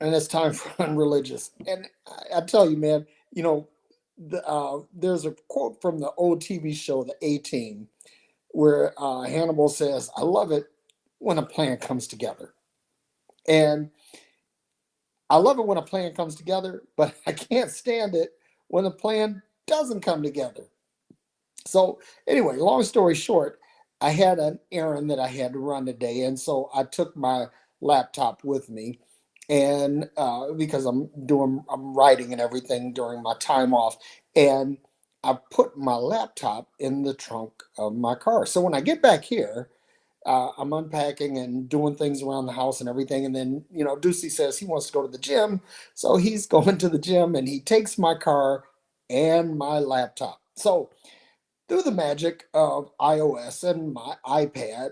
and it's time for Unreligious. And I tell you, man, you know, there's a quote from the old TV show, The A Team, where Hannibal says, "I love it when a plan comes together," and I love it when a plan comes together, but I can't stand it when a plan doesn't come together. So anyway, long story short, I had an errand that I had to run today, and so I took my laptop with me, and because I'm writing and everything during my time off, and I put my laptop in the trunk of my car. So when I get back here, I'm unpacking and doing things around the house and everything, and then Ducey says he wants to go to the gym, so he's going to the gym, and he takes my car and my laptop. So through the magic of iOS and my iPad,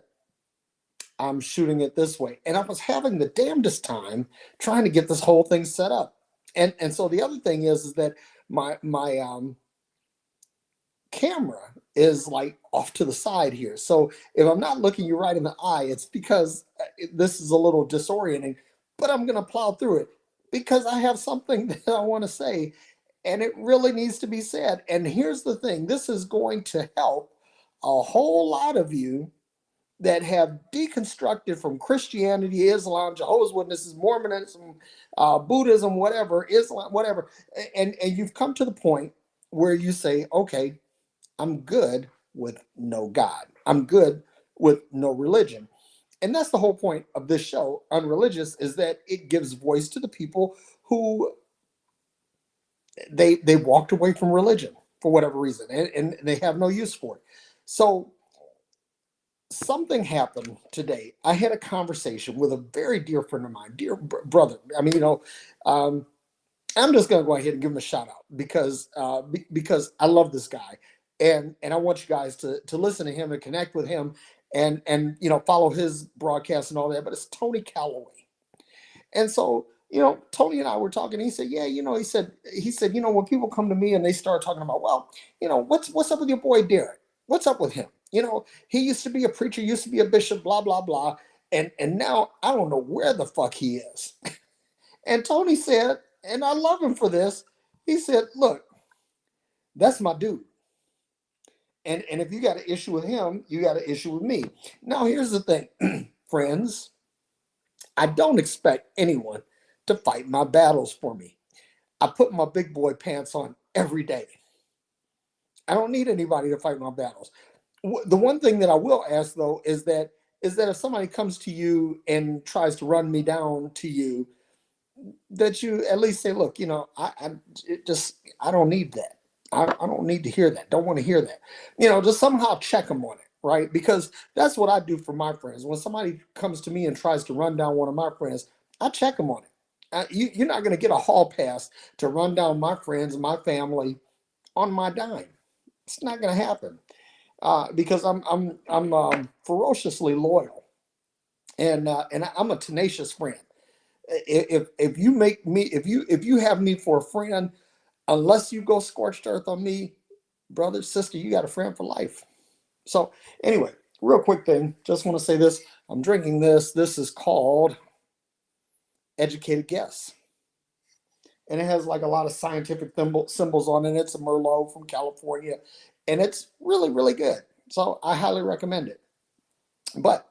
I'm shooting it this way. And I was having the damnedest time trying to get this whole thing set up. And so the other thing is that my camera is like off to the side here. So if I'm not looking you right in the eye, it's because this is a little disorienting, but I'm going to plow through it because I have something that I want to say, and it really needs to be said. And here's the thing, this is going to help a whole lot of you that have deconstructed from Christianity, Islam, Jehovah's Witnesses, Mormonism, Buddhism, whatever, Islam, whatever, and you've come to the point where you say, okay, I'm good with no God. I'm good with no religion. And that's the whole point of this show, Unreligious, is that it gives voice to the people who they walked away from religion for whatever reason, and they have no use for it. So something happened today. I had a conversation with a very dear friend of mine, dear brother. I mean, um, I'm just going to go ahead and give him a shout out because I love this guy, and I want you guys to listen to him and connect with him, and follow his broadcast and all that. But it's Tony Calloway, and so Tony and I were talking. He said, yeah, he said, when people come to me and they start talking about, well, what's up with your boy Derek? What's up with him? He used to be a preacher, used to be a bishop, blah blah blah, and now I don't know where the fuck he is. And Tony said, and I love him for this. He said, look, that's my dude. And if you got an issue with him, you got an issue with me. Now, here's the thing, friends. I don't expect anyone to fight my battles for me. I put my big boy pants on every day. I don't need anybody to fight my battles. The one thing that I will ask though is that if somebody comes to you and tries to run me down to you, that you at least say, look, I don't need that. I don't need to hear that. Don't want to hear that. Just somehow check them on it, right? Because that's what I do for my friends. When somebody comes to me and tries to run down one of my friends, I check them on it. You're not going to get a hall pass to run down my friends and my family on my dime. It's not going to happen because I'm ferociously loyal, and I'm a tenacious friend. If you make me if you have me for a friend, unless you go scorched earth on me, brother, sister, you got a friend for life. So anyway, real quick thing, just want to say this. I'm drinking this. This is called Educated Guess. And it has like a lot of scientific symbols on it. It's a Merlot from California, and it's really, really good. So I highly recommend it. But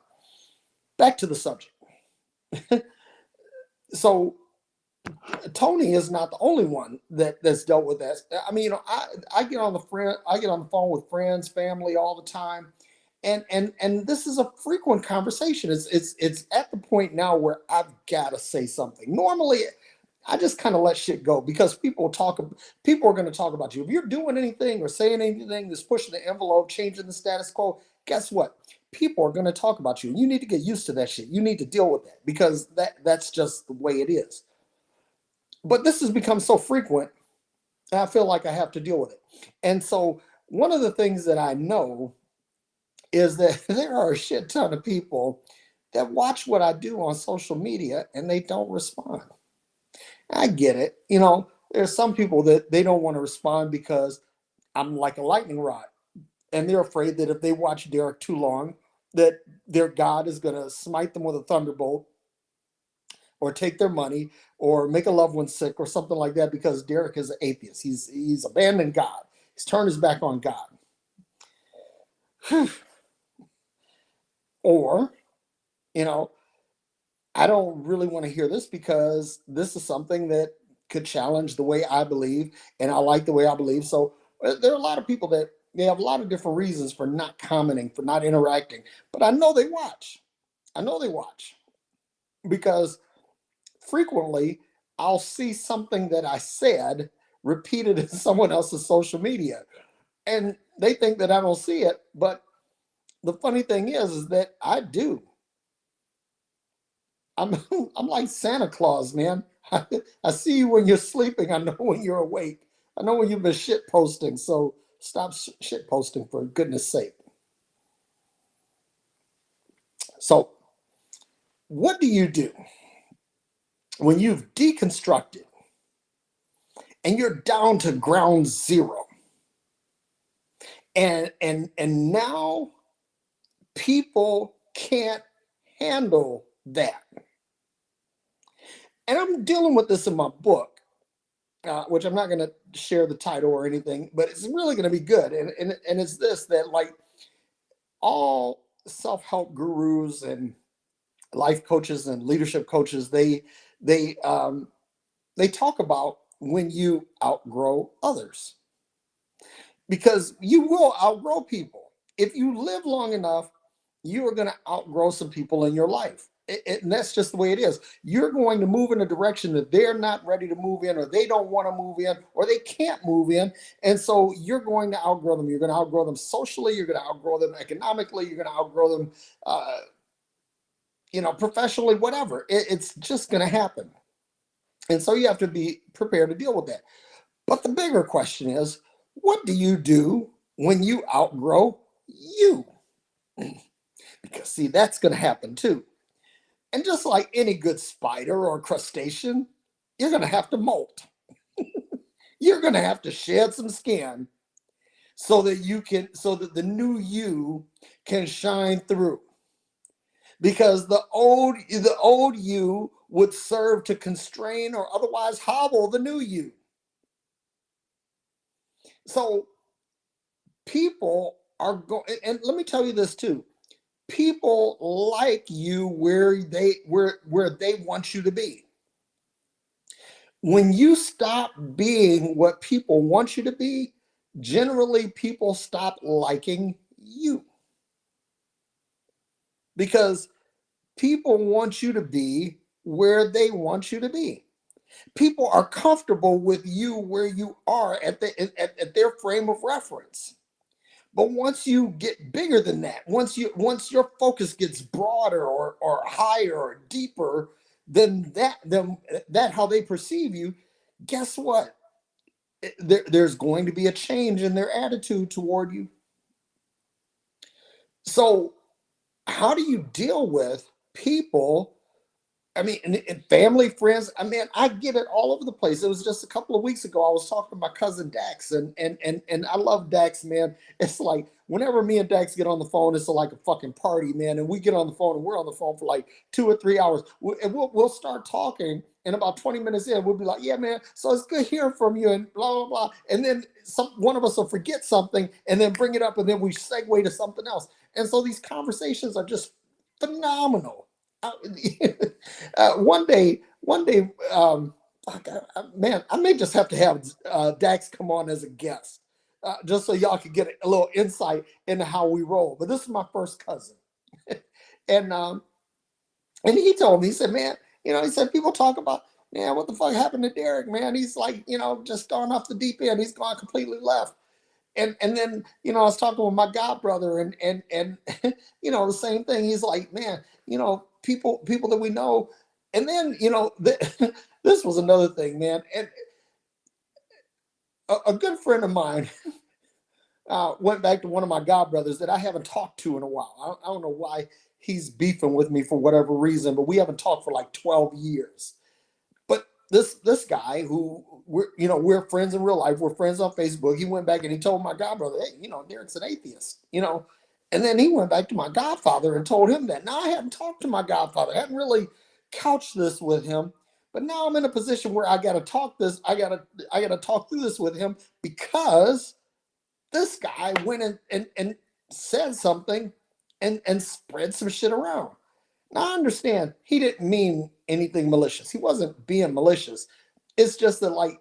back to the subject. So Tony is not the only one that's dealt with that. I mean, I get on the phone with friends, family all the time, and this is a frequent conversation. It's at the point now where I've got to say something. Normally, I just kind of let shit go because people are going to talk about you. If you're doing anything or saying anything that's pushing the envelope, changing the status quo, guess what? People are going to talk about you. You need to get used to that shit. You need to deal with that because that's just the way it is. But this has become so frequent, I feel like I have to deal with it. And so one of the things that I know is that there are a shit ton of people that watch what I do on social media and they don't respond. I get it. There's some people that they don't want to respond because I'm like a lightning rod. And they're afraid that if they watch Derek too long, that their God is going to smite them with a thunderbolt or take their money or make a loved one sick or something like that because Derek is an atheist. He's abandoned God. He's turned his back on God. Or, you know, I don't really want to hear this because this is something that could challenge the way I believe, and I like the way I believe. So there are a lot of people that they have a lot of different reasons for not commenting, for not interacting, but I know they watch. I know they watch because frequently I'll see something that I said repeated in someone else's social media, and they think that I don't see it. But the funny thing is that I do. I'm I'm like Santa Claus, man. I see you when you're sleeping. I know when you're awake. I know when you've been shit posting. So stop shit posting for goodness sake. So what do you do when you've deconstructed and you're down to ground zero? And now people can't handle that. And I'm dealing with this in my book, which I'm not going to share the title or anything, but it's really going to be good. And it's this, that like all self-help gurus and life coaches and leadership coaches, they talk about when you outgrow others, because you will outgrow people. If you live long enough, you are going to outgrow some people in your life. And that's just the way it is. You're going to move in a direction that they're not ready to move in, or they don't want to move in, or they can't move in. And so you're going to outgrow them. You're going to outgrow them socially. You're going to outgrow them economically. You're going to outgrow them, professionally, whatever. It's just going to happen. And so you have to be prepared to deal with that. But the bigger question is, what do you do when you outgrow you? Because, see, that's going to happen too. And just like any good spider or crustacean, you're going to have to molt. You're going to have to shed some skin so that the new you can shine through. Because the old you would serve to constrain or otherwise hobble the new you. So people are going, and let me tell you this too. People like you where they want you to be. When you stop being what people want you to be, generally people stop liking you. Because people want you to be where they want you to be. People are comfortable with you where you are at their frame of reference. But once you get bigger than that, once your focus gets broader or higher or deeper than that how they perceive you, guess what? There's going to be a change in their attitude toward you. So how do you deal with people? I mean, and family, friends. I mean, I get it all over the place. It was just a couple of weeks ago. I was talking to my cousin Dax, and I love Dax, man. It's like whenever me and Dax get on the phone, it's like a fucking party, man. And we get on the phone, and we're on the phone for like 2 or 3 hours. And we'll start talking, and about 20 minutes in, we'll be like, "Yeah, man. So it's good hearing from you," and blah blah blah. And then one of us will forget something, and then bring it up, and then we segue to something else. And so these conversations are just phenomenal. uh, one day, man, I may just have to have Dax come on as a guest, just so y'all can get a little insight into how we roll. But this is my first cousin, and he told me, he said, man, he said people talk about, man, what the fuck happened to Derek, man? He's like, just gone off the deep end. He's gone completely left. And then I was talking with my god brother, and the same thing. He's like, man, people that we know. And then this was another thing, man. And a good friend of mine went back to one of my god brothers that I haven't talked to in a while. I don't know why he's beefing with me for whatever reason, but we haven't talked for like 12 years. But this guy who we're friends in real life, we're friends on Facebook. He went back and he told my godbrother, hey, Derek's an atheist, and then he went back to my godfather and told him that. Now I hadn't talked to my godfather, I hadn't really couch this with him, but now I'm in a position where I gotta talk through this with him because this guy went and said something and spread some shit around. Now I understand he didn't mean anything malicious. He wasn't being malicious. It's just that, like,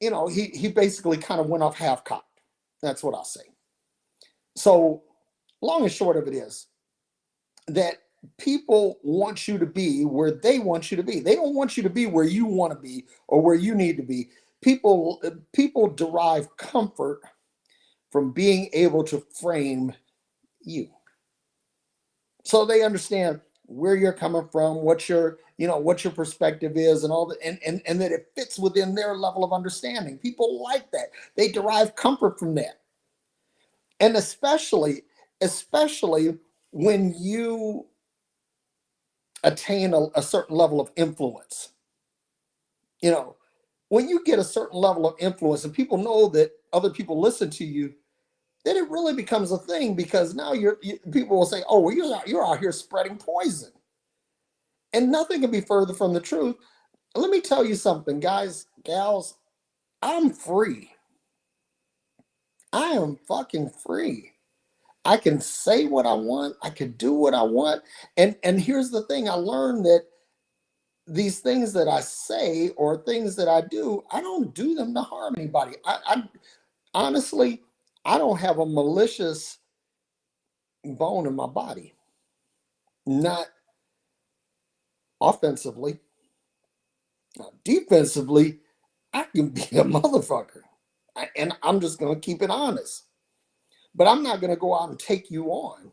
he basically kind of went off half cocked. That's what I'll say. So long and short of it is that people want you to be where they want you to be. They don't want you to be where you want to be or where you need to be. People derive comfort from being able to frame you. So they understand where you're coming from, what your perspective is, and all that, and that it fits within their level of understanding. People like that. They derive comfort from that. And especially when you attain a certain level of influence. When you get a certain level of influence and people know that other people listen to you, then it really becomes a thing, because now people will say, "Oh, well, you're out here spreading poison," and nothing can be further from the truth. Let me tell you something, guys, gals. I'm free. I am fucking free. I can say what I want. I can do what I want. And here's the thing: I learned that these things that I say or things that I do, I don't do them to harm anybody. I honestly, I don't have a malicious bone in my body. Not offensively. Now, defensively, I can be a motherfucker. And I'm just going to keep it honest. But I'm not going to go out and take you on.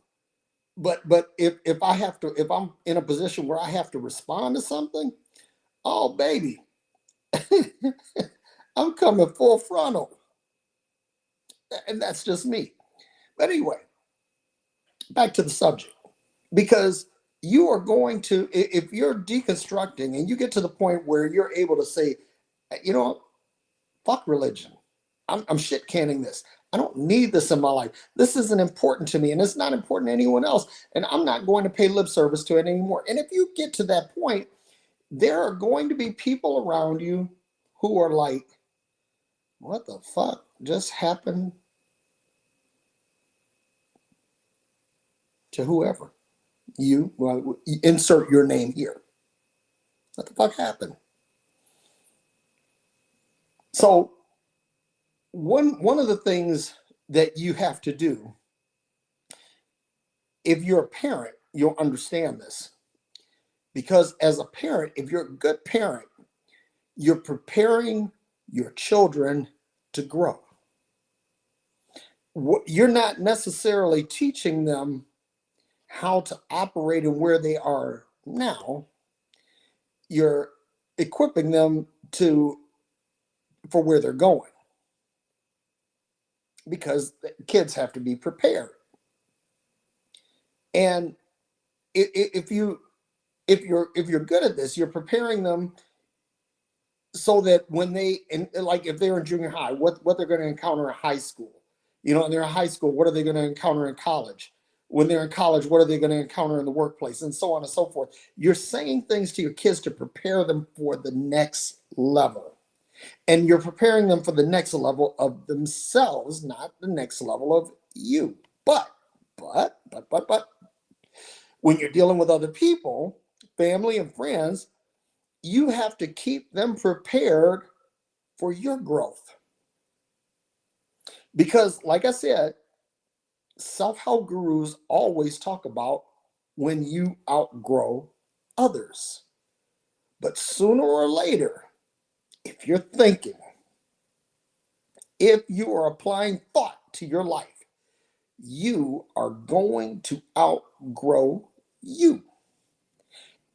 But if I'm in a position where I have to respond to something, oh baby, I'm coming full frontal. And that's just me. But anyway, back to the subject. Because you are going to, if you're deconstructing and you get to the point where you're able to say, fuck religion. I'm shit canning this. I don't need this in my life. This isn't important to me, and it's not important to anyone else. And I'm not going to pay lip service to it anymore. And if you get to that point, there are going to be people around you who are like, what the fuck just happened to whoever? Well, insert your name here. What the fuck happened? So one of the things that you have to do, if you're a parent, you'll understand this. Because as a parent, if you're a good parent, you're preparing your children to grow. You're not necessarily teaching them how to operate and where they are now. You're equipping them for where they're going, because kids have to be prepared. And if you're good at this, you're preparing them so that when if they're in junior high, what they're going to encounter in high school, and they're in high school, what are they going to encounter in college? When they're in college, what are they going to encounter in the workplace, and so on and so forth. You're saying things to your kids to prepare them for the next level. And you're preparing them for the next level of themselves, not the next level of you. But, when you're dealing with other people, family and friends, you have to keep them prepared for your growth. Because, like I said, self-help gurus always talk about when you outgrow others. But sooner or later, if you're thinking, if you are applying thought to your life, you are going to outgrow you.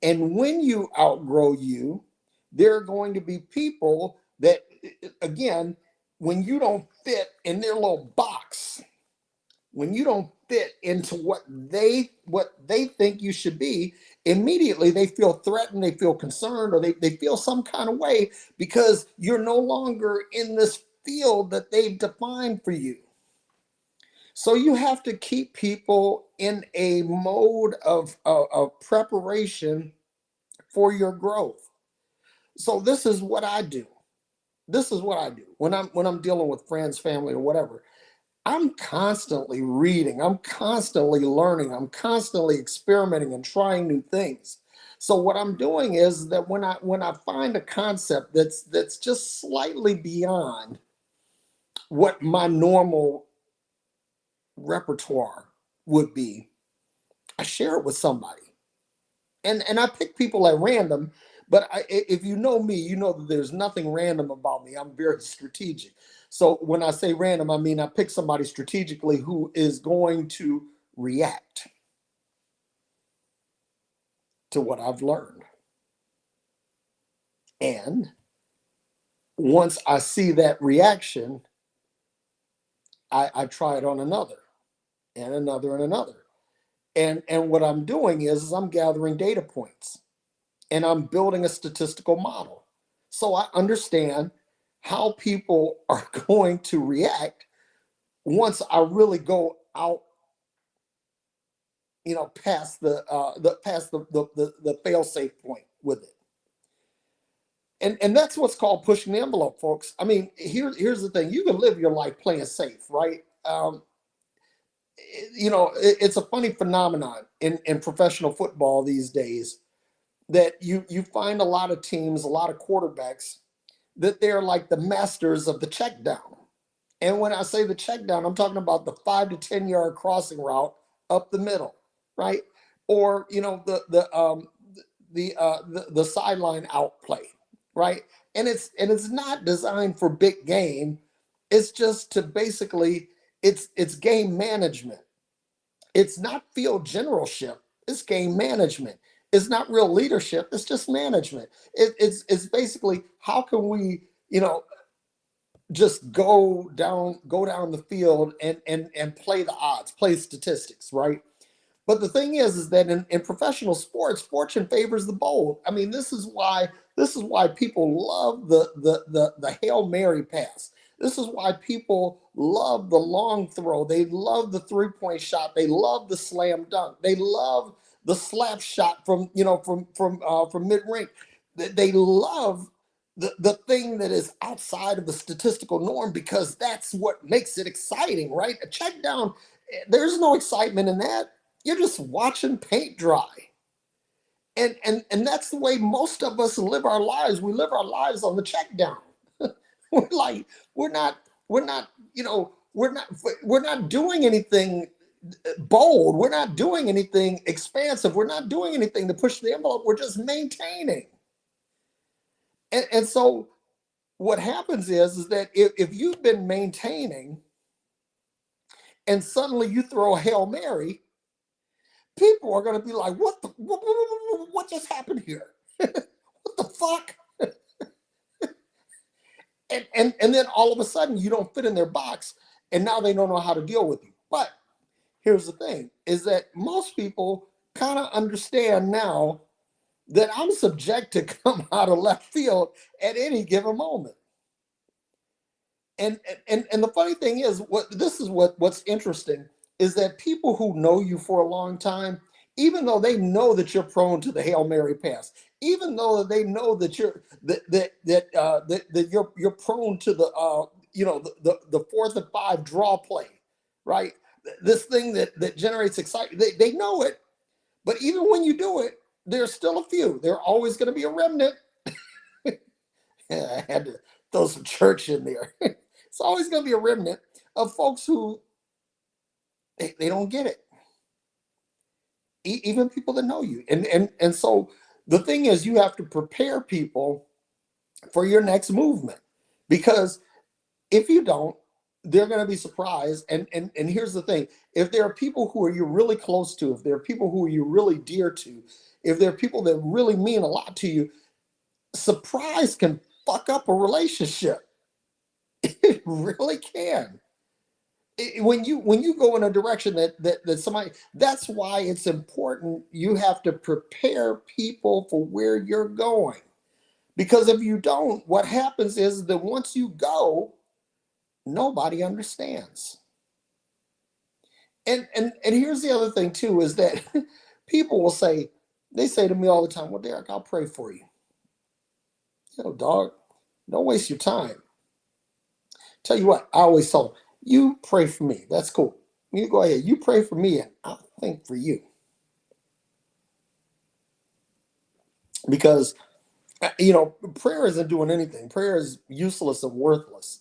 And when you outgrow you, there are going to be people that, again, when you don't fit in their little box, when you don't fit into what they think you should be, immediately they feel threatened, they feel concerned, or they feel some kind of way, because you're no longer in this field that they've defined for you. So you have to keep people in a mode of preparation for your growth. So this is what I do. This is what I do when I'm dealing with friends, family, or whatever. I'm constantly reading, I'm constantly learning, I'm constantly experimenting and trying new things. So what I'm doing is that when I find a concept that's just slightly beyond what my normal repertoire would be, I share it with somebody. And I pick people at random, but if you know me, you know that there's nothing random about me. I'm very strategic. So when I say random, I mean I pick somebody strategically who is going to react to what I've learned. And once I see that reaction, I try it on another and another and another. And what I'm doing is I'm gathering data points and I'm building a statistical model. So I understand how people are going to react once I really go out, past the fail safe point with it. And that's what's called pushing the envelope, folks. I mean, here's the thing: you can live your life playing safe, right? It's a funny phenomenon in professional football these days that you find a lot of teams, a lot of quarterbacks that they're like the masters of the check down. And when I say the check down, I'm talking about the 5 to 10 yard crossing route up the middle, right? Or the sideline out play, right? And it's not designed for big game. It's just to basically it's game management. It's not field generalship. It's game management. It's not real leadership. It's just management. It's basically how can we just go down the field and play the odds, play statistics, right? But the thing is that in professional sports, fortune favors the bold. I mean, this is why people love the Hail Mary pass. This is why people love the long throw. They love the 3-point shot. They love the slam dunk. They love the slap shot from mid range. They love the thing that is outside of the statistical norm because that's what makes it exciting, right? A check down, there's no excitement in that. You're just watching paint dry. And that's the way most of us live our lives. We live our lives on the check down. We're like, we're not, we're not, we're not doing anything bold. We're not doing anything expansive. We're not doing anything to push the envelope. We're just maintaining. And so what happens is that if you've been maintaining and suddenly you throw a Hail Mary, people are going to be like, what just happened here? What the fuck? And then all of a sudden you don't fit in their box and now they don't know how to deal with you. But here's the thing is that most people kind of understand now that I'm subject to come out of left field at any given moment. And the funny thing is what's interesting is that people who know you for a long time, even though they know that you're prone to the Hail Mary pass, even though they know that you're prone to the 4th and 5 draw play, right? This thing that generates excitement, they know it, but even when you do it, there's still a few. There's always going to be a remnant. I had to throw some church in there. It's always going to be a remnant of folks who they don't get it. Even people that know you. And so the thing is you have to prepare people for your next movement because if you don't, they're going to be surprised. And here's the thing. If there are people who are you really close to, if there are people who are you really dear to, if there are people that really mean a lot to you, surprise can fuck up a relationship. It really can. When you go in a direction that somebody, that's why it's important. You have to prepare people for where you're going, because if you don't, what happens is that once you go, nobody understands. And here's the other thing too is that people will say, they say to me all the time, well, Derek, I'll pray for you. Dog, don't waste your time. Tell you what, I always tell them, you pray for me. That's cool. You go ahead, you pray for me, and I'll think for you. Because, prayer isn't doing anything. Prayer is useless and worthless.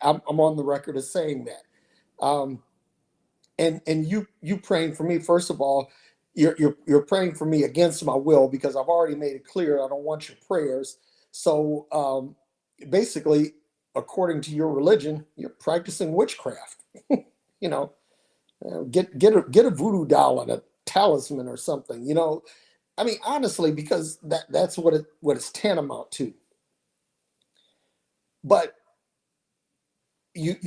I'm on the record as saying that. And you praying for me, first of all, you're praying for me against my will, because I've already made it clear I don't want your prayers. So basically, according to your religion, you're practicing witchcraft. you know get a voodoo doll and a talisman or something. I mean, honestly, because that's what it's tantamount to. But and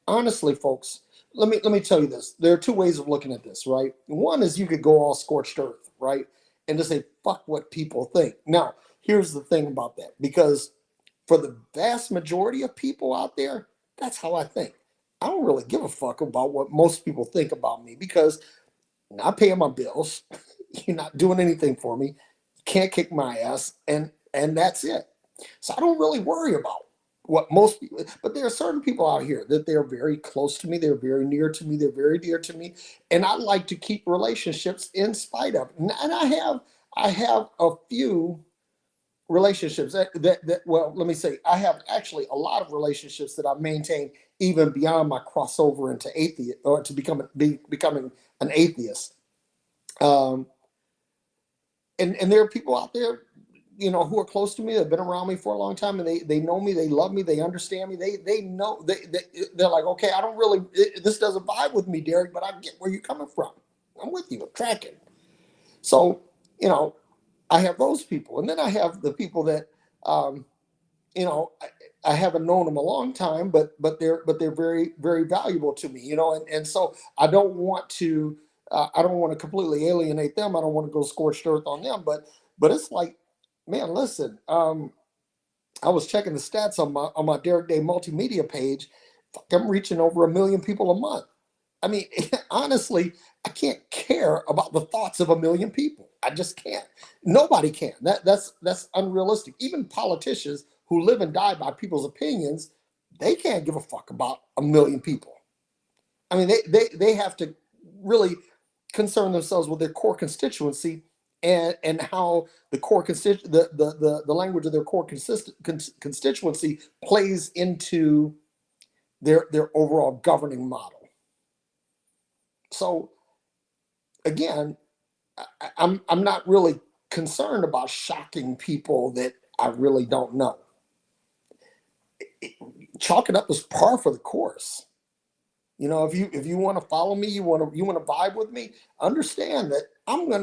honestly, folks, let me tell you this. There are two ways of looking at this, right? One is you could go all scorched earth, right, and just say fuck what people think. Now, here's the thing about that, because for the vast majority of people out there, that's how I think. I don't really give a fuck about what most people think about me, because I'm not paying my bills. You're not doing anything for me. You can't kick my ass, and that's it. So I don't really worry about what most people. But there are certain people out here that they're very close to me. They're very near to me. They're very dear to me, and I like to keep relationships in spite of. And I have a few relationships that well, let me say, I have actually a lot of relationships that I've maintained even beyond my crossover into atheist, or to becoming an atheist. um and there are people out there, who are close to me, that have been around me for a long time, and they know me, they love me, they understand me, they know, they're like, okay, I don't really, this doesn't vibe with me, Derek, but I get where you're coming from. I'm with you, I'm tracking. So, you know I have those people, and then I have the people that, um, I haven't known them a long time, but they're very, very valuable to me. And so I don't want to completely alienate them. I don't want to go scorched earth on them, but it's like, man, listen. I was checking the stats on my Derek Day multimedia page. Fuck, I'm reaching over 1 million people a month. I mean, honestly, I can't care about the thoughts of 1 million people. I just can't. Nobody can. That's unrealistic. Even politicians who live and die by people's opinions, they can't give a fuck about 1 million people. I mean, they have to really concern themselves with their core constituency, and how the language of their core constituency plays into their overall governing model. So again, I'm not really concerned about shocking people that I really don't know. Chalk it up as par for the course. If you want to follow me, you want to vibe with me, understand that I'm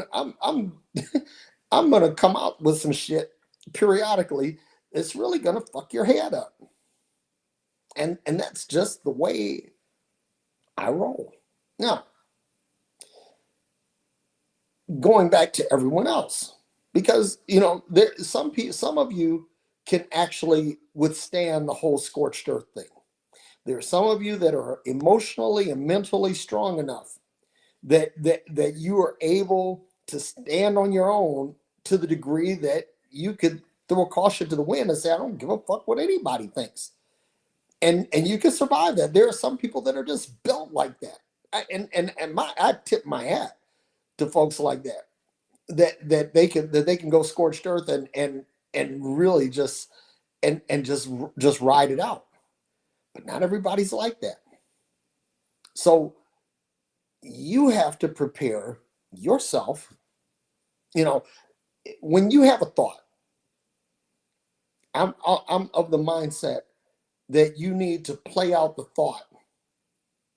I'm gonna come out with some shit periodically that's really gonna fuck your head up. And that's just the way I roll. Now, going back to everyone else, because some of you can actually withstand the whole scorched earth thing. There are some of you that are emotionally and mentally strong enough that you are able to stand on your own, to the degree that you could throw a caution to the wind and say, I don't give a fuck what anybody thinks. And you can survive that. There are some people that are just built like that. I tip my hat to folks like that, that they can go scorched earth, and really just ride it out. But not everybody's like that. So you have to prepare yourself. When you have a thought, I'm of the mindset that you need to play out the thought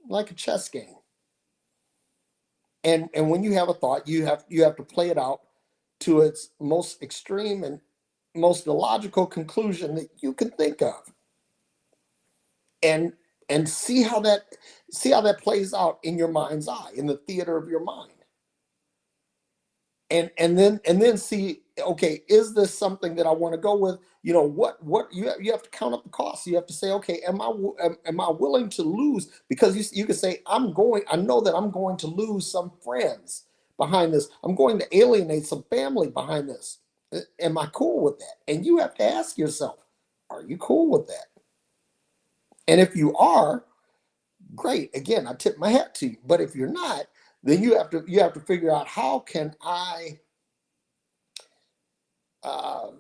like a chess game. And when you have a thought, you have to play it out to its most extreme and most illogical conclusion that you can think of, and see how that plays out in your mind's eye, in the theater of your mind. And then see okay, is this something that I want to go with? You know, what you have to count up the costs. You have to say, okay, am I willing to lose? Because you can say, I know that I'm going to lose some friends behind this. I'm going to alienate some family behind this. Am I cool with that? And you have to ask yourself, are you cool with that? And if you are, great. Again, I tip my hat to you. But if you're not, then you have to figure out, how can I um,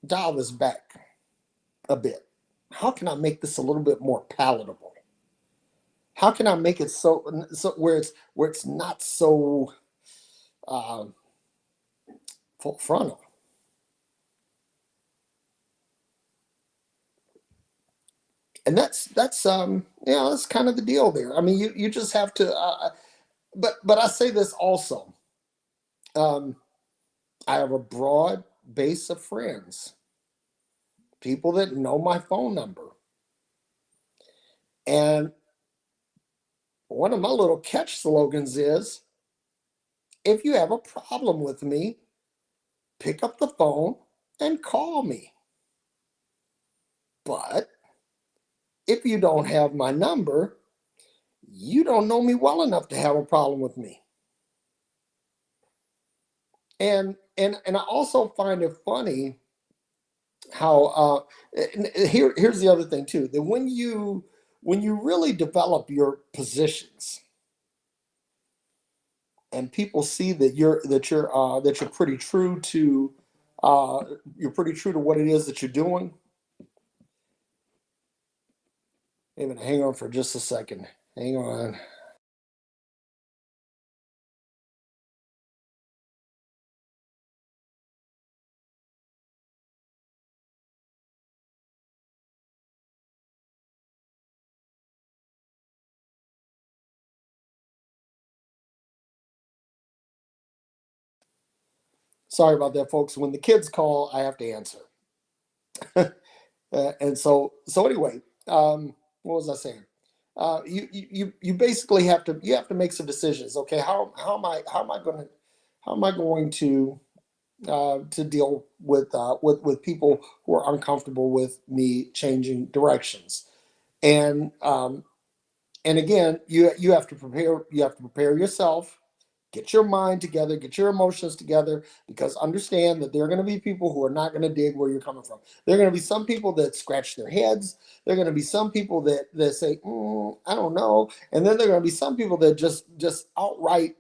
dial this back a bit? How can I make this a little bit more palatable? How can I make it so where it's not so uh, full frontal? And that's kind of the deal there. I mean, you just have to. But I say this also. Um, I have a broad base of friends, people that know my phone number, and one of my little catch slogans is, if you have a problem with me, pick up the phone and call me. But if you don't have my number, you don't know me well enough to have a problem with me. And I also find it funny how here's the other thing too, that when you really develop your positions and people see that you're pretty true to uh, what it is that you're doing. Even hang on for just a second. Hang on. Sorry about that, folks. When the kids call, I have to answer. And so anyway, what was I saying? You basically have to make some decisions. Okay, how am I going to deal with people who are uncomfortable with me changing directions? And and again, you have to prepare yourself, get your mind together, get your emotions together, because understand that there are going to be people who are not going to dig where you're coming from. There are going to be some people that scratch their heads. There are going to be some people that say, I don't know. And then there are going to be some people that just outright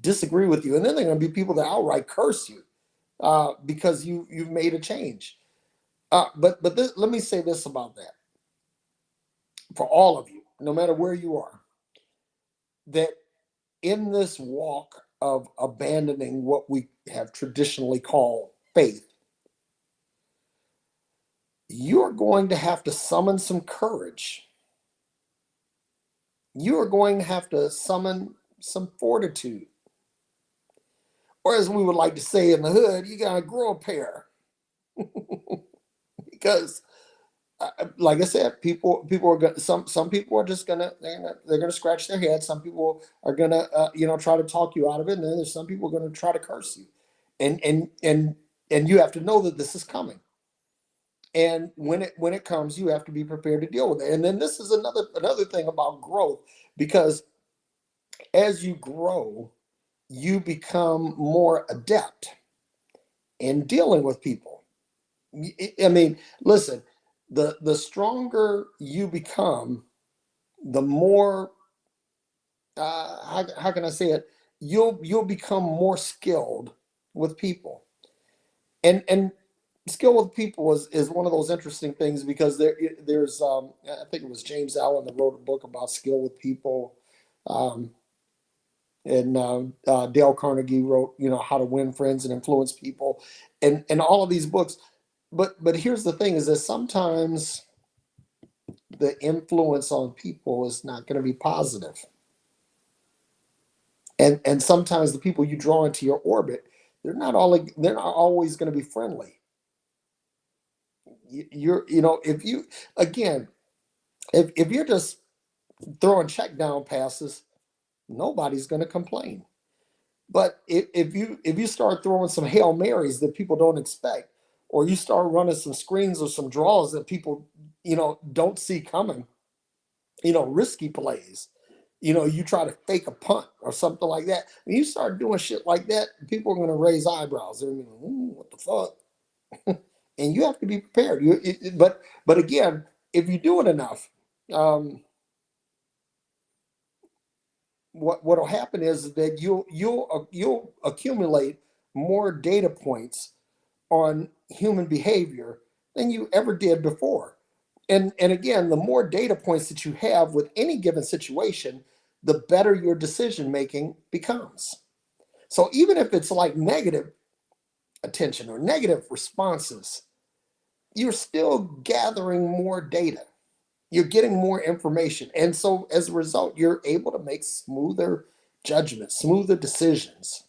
disagree with you. And then there are going to be people that outright curse you because you've made a change. Let me say this about that for all of you, no matter where you are, that in this walk of abandoning what we have traditionally called faith, you're going to have to summon some courage. You are going to have to summon some fortitude. Or as we would like to say in the hood, you got to grow a pair. Because like I said, people are going, some people are just gonna, they're gonna scratch their head. Some people are gonna try to talk you out of it, and then there's some people are gonna try to curse you, and you have to know that this is coming. And when it comes, you have to be prepared to deal with it. And then this is another thing about growth, because as you grow, you become more adept in dealing with people. I mean, listen, the stronger you become, the more how can I say it? You'll become more skilled with people, and skill with people is one of those interesting things, because there's I think it was James Allen that wrote a book about skill with people, um, and Dale Carnegie wrote, How to Win Friends and Influence People, and all of these books. But here's the thing: is that sometimes the influence on people is not going to be positive, and sometimes the people you draw into your orbit, they're not always going to be friendly. If you, again, if you're just throwing check down passes, nobody's going to complain. But if you start throwing some Hail Marys that people don't expect, or you start running some screens or some draws that people, don't see coming, risky plays, you try to fake a punt or something like that. When you start doing shit like that, people are going to raise eyebrows. They're going to be like, what the fuck? And you have to be prepared. But again, if you do it enough, um, what'll happen is that you'll accumulate more data points on human behavior than you ever did before. And again, the more data points that you have with any given situation, the better your decision making becomes. So even if it's like negative attention or negative responses, you're still gathering more data. You're getting more information. And so as a result, you're able to make smoother judgments, smoother decisions.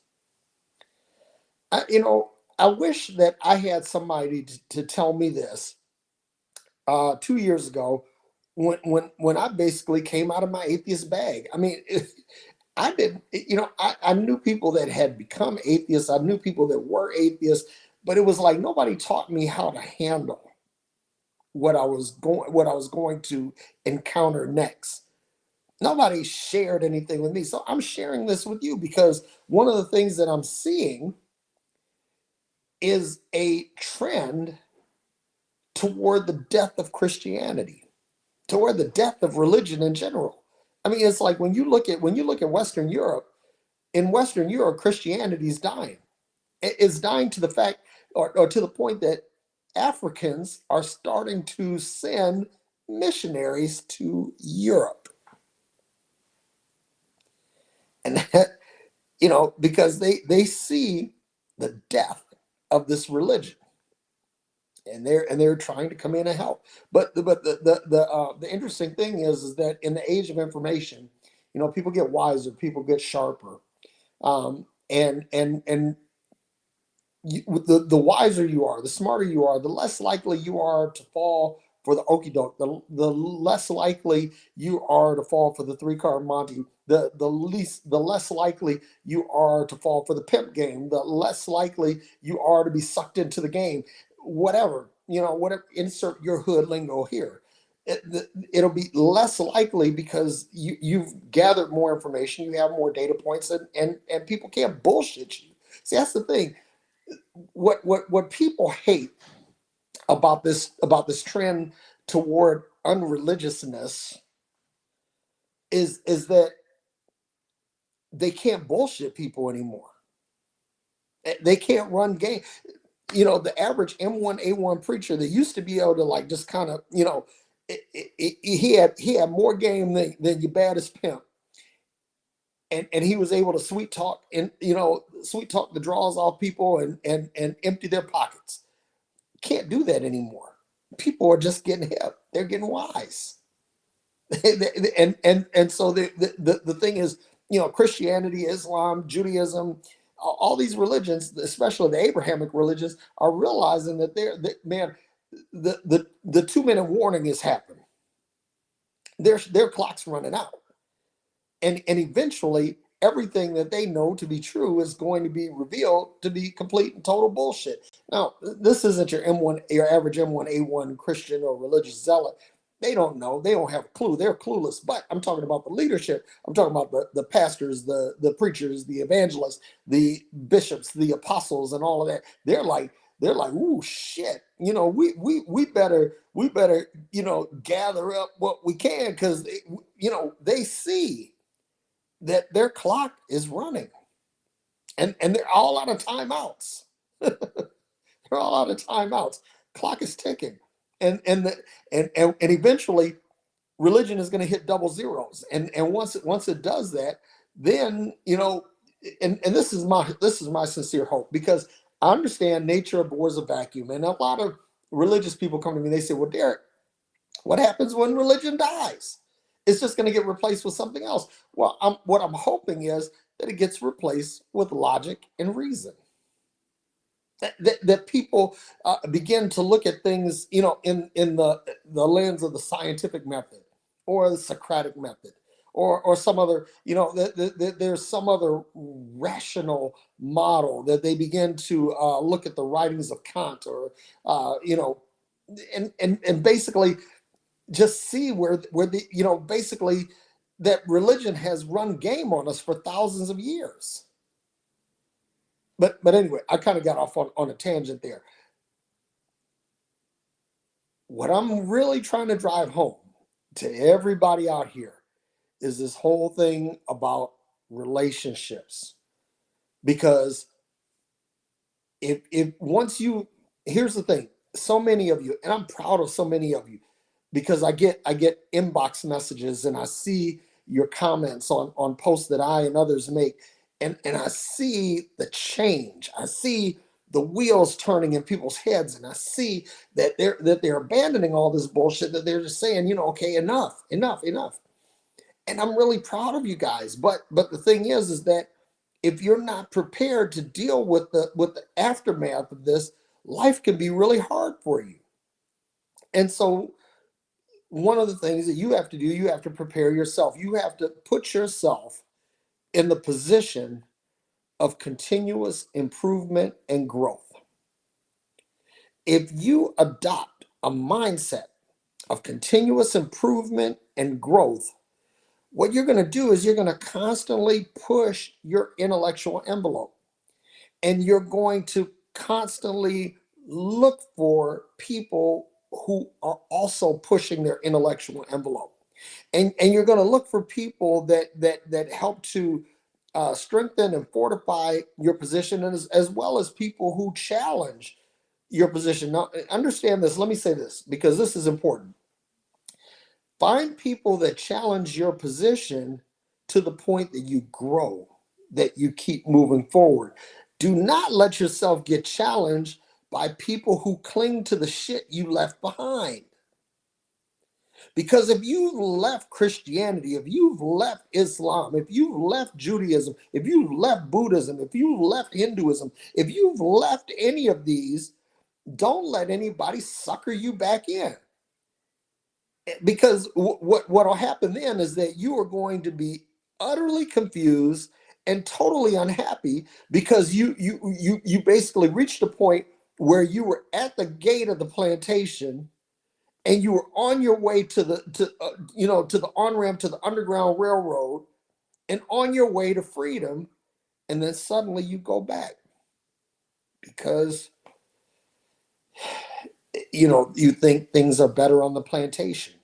I, you know, I wish that I had somebody to tell me this 2 years ago when I basically came out of my atheist bag. I mean, I didn't, I knew people that had become atheists. I knew people that were atheists, but it was like nobody taught me how to handle what I was going to encounter next. Nobody shared anything with me. So I'm sharing this with you because one of the things that I'm seeing is a trend toward the death of Christianity, toward the death of religion in general. I mean, it's like when you look at Western Europe, in Western Europe, Christianity is dying. It's dying to the fact, or to the point that Africans are starting to send missionaries to Europe. And that, because they see the death of this religion, and they're trying to come in and help. But the interesting thing is that in the age of information, people get wiser, people get sharper, and the wiser you are, the smarter you are, the less likely you are to fall for the okey doke. The less likely you are to fall for the three card Monty. The less likely you are to fall for the pimp game. The less likely you are to be sucked into the game. Whatever, whatever. Insert your hood lingo here. It'll be less likely because you've gathered more information, you have more data points, and people can't bullshit you. See, that's the thing. What people hate about this trend toward unreligiousness is that they can't bullshit people anymore. They can't run game. The average M1A1 preacher that used to be able to like just kind of, he had more game than your baddest pimp. And he was able to sweet talk the draws off people and empty their pockets. Can't do that anymore. People are just getting hip. They're getting wise. And so the thing is, Christianity, Islam, Judaism, all these religions, especially the Abrahamic religions, are realizing that man, the 2 minute warning is happening. Their clock's running out. And eventually everything that they know to be true is going to be revealed to be complete and total bullshit. Now, this isn't your average M1A1 Christian or religious zealot. They don't know. They don't have a clue. They're clueless. But I'm talking about the leadership. I'm talking about the pastors, the preachers, the evangelists, the bishops, the apostles, and all of that. They're like, ooh, shit. We better gather up what we can, because they see that their clock is running, and they're all out of timeouts. They're all out of timeouts. Clock is ticking, and eventually religion is going to hit double zeros. And once it does that, then and this is my sincere hope, because I understand nature abhors a vacuum, and a lot of religious people come to me. They say, "Well, Derek, what happens when religion dies? It's just going to get replaced with something else." Well, what I'm hoping is that it gets replaced with logic and reason. That people begin to look at things, in the lens of the scientific method, or the Socratic method, or some other, there's some other rational model that they begin to look at the writings of Kant, or and basically just see where the basically that religion has run game on us for thousands of years. But anyway, I kind of got off on a tangent there. What I'm really trying to drive home to everybody out here is this whole thing about relationships. Because if once you, here's the thing, so many of you, and I'm proud of so many of you, because I get inbox messages and I see your comments on posts that I and others make, and I see the change. I see the wheels turning in people's heads, and I see that they're abandoning all this bullshit, that they're just saying, okay, enough. And I'm really proud of you guys. But the thing is that if you're not prepared to deal with the aftermath of this, life can be really hard for you. And so one of the things that you have to do, you have to prepare yourself. You have to put yourself in the position of continuous improvement and growth. If you adopt a mindset of continuous improvement and growth, what you're going to do is you're going to constantly push your intellectual envelope, and you're going to constantly look for people who are also pushing their intellectual envelope, and you're going to look for people that help to strengthen and fortify your position, and as well as people who challenge your position. Now, understand this. Let me say this, because this is important. Find people that challenge your position to the point that you grow, that you keep moving forward. Do not let yourself get challenged by people who cling to the shit you left behind. Because if you've left Christianity, if you've left Islam, if you've left Judaism, if you've left Buddhism, if you've left Hinduism, if you've left any of these, don't let anybody sucker you back in. Because what will happen then is that you are going to be utterly confused and totally unhappy, because you basically reached a point where you were at the gate of the plantation, and you were on your way to the on-ramp to the Underground Railroad, and on your way to freedom, and then suddenly you go back because you think things are better on the plantation,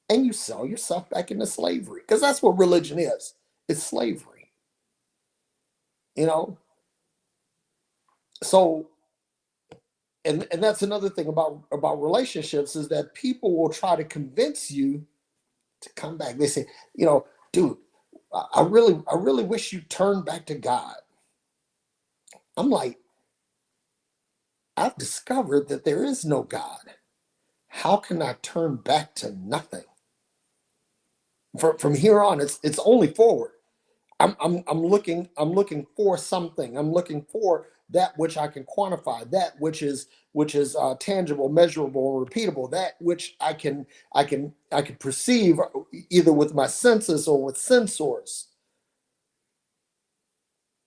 and you sell yourself back into slavery, because that's what religion is. It's slavery. So, and that's another thing about relationships, is that people will try to convince you to come back. They say, dude, I really wish you turned back to God. I'm like, I've discovered that there is no God. How can I turn back to nothing? From here on, it's only forward. I'm looking for something. I'm looking for that which I can quantify, that which is tangible, measurable, and repeatable, that which I can perceive either with my senses or with sensors.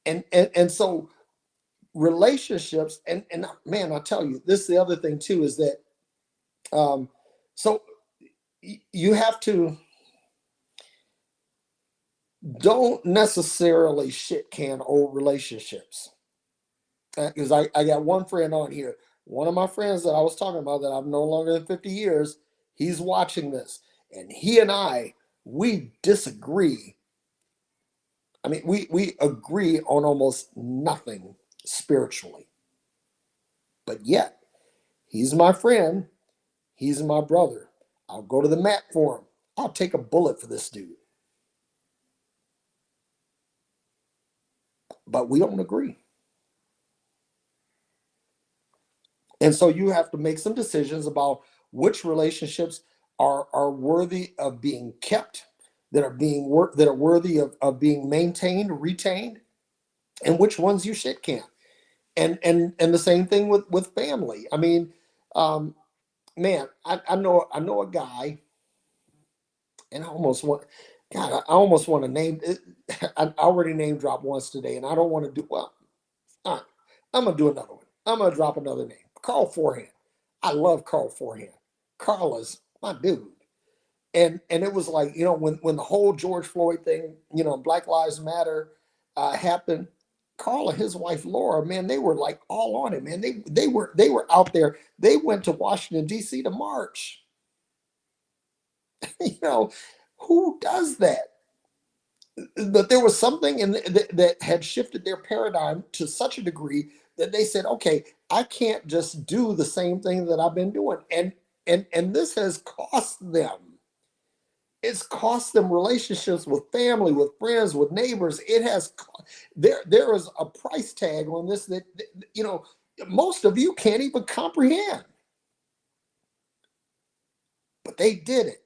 And so relationships, and man, I'll tell you, this is the other thing too, is that so you have to, don't necessarily shit can old relationships. Because I got one friend on here, one of my friends that I was talking about that I've known longer than 50 years, he's watching this, and he and we disagree. I mean, we agree on almost nothing spiritually, but yet he's my friend, he's my brother. I'll go to the mat for him. I'll take a bullet for this dude. But we don't agree. And so you have to make some decisions about which relationships are worthy of being kept, that are worthy of being maintained, retained, and which ones you shit can't. And the same thing with family. I mean, man, I know a guy, and I almost want, God, I almost want to name it. I already name dropped once today, and I don't want to do well. All right, I'm gonna do another one. I'm gonna drop another name. Carl Forehand. I love Carl Forehand. Carl is my dude. And it was like, when the whole George Floyd thing, Black Lives Matter happened, Carl and his wife Laura, man, they were like all on it, man. They were out there. They went to Washington D.C. to march. you know, who does that? But there was something that had shifted their paradigm to such a degree that they said, okay, I can't just do the same thing that I've been doing. And this has cost them. It's cost them relationships with family, with friends, with neighbors. It has there is a price tag on this that most of you can't even comprehend. But they did it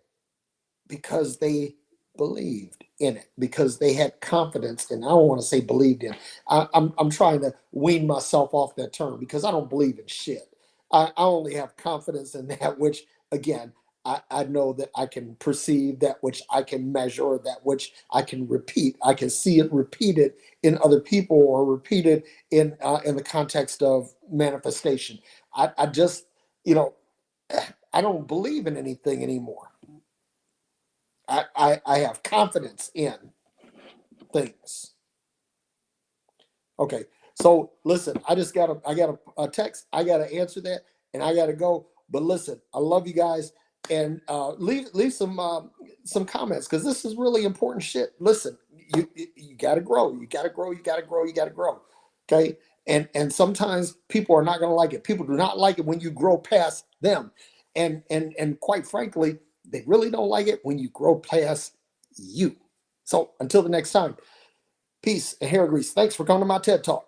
because they believed in it, because they had confidence in. I don't want to say believed in. I'm trying to wean myself off that term because I don't believe in shit. I only have confidence in that which, again, I know that I can perceive, that which I can measure, that which I can repeat. I can see it repeated in other people or repeated in the context of manifestation. I just, I don't believe in anything anymore. I have confidence in things. Okay. So listen, I got a text. I got to answer that, and I got to go. But listen, I love you guys, and leave some comments, because this is really important shit. Listen, you got to grow. You got to grow. You got to grow. You got to grow. Okay. And sometimes people are not going to like it. People do not like it when you grow past them, and quite frankly, they really don't like it when you grow past you. So until the next time, peace and hair grease. Thanks for coming to my TED Talk.